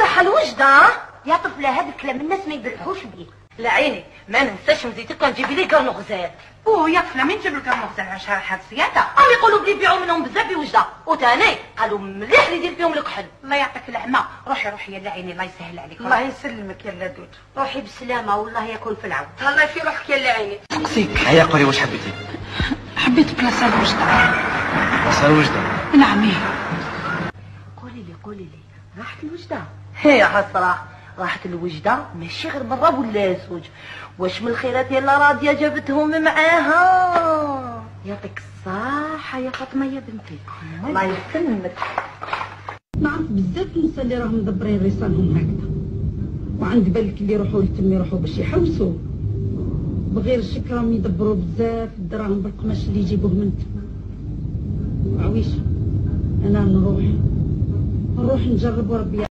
راح الوجده. يا طفله هذا الكلام الناس ما يبرحوش بيه. لا عيني ما ننساش مزيتك نجيبي لي كرنو غزال. يا طفله مين جاب لك المغزل عشان هاد السياده؟ قالوا يقولوا بلي يبيعوا منهم بزاف بوجده، وثاني قالوا مليح اللي يدير فيهم الكحل. الله يعطيك العمى. روحي يا عيني الله يسهل عليك. الله يسلمك يا لدود. روحي بالسلامه والله يكون في العون. الله في روحك يا عيني. سقسيك هيا قولي واش حبيتي؟ حبيت بلاصه الوجده. بلاصه الوجده؟ نعم. قولي لي راحت الوجده؟ هي حسره راحت الوجده ماشي غير مره ولا زوج. واش من الخيرات يلا راضيه جابتهم معاها. يعطيك الصحه يا فاطمه يا بنتي. الله يسلمك. نعرف بزاف النساء اللي راهم مدبرين رسالهم هكذا، وعند بالك اللي يروحوا لتم يروحوا باش يحوسوا بغير الشك راهم يدبروا بزاف الدراهم بالقماش اللي يجيبوه من تما. عويش انا نروح نجرب وربي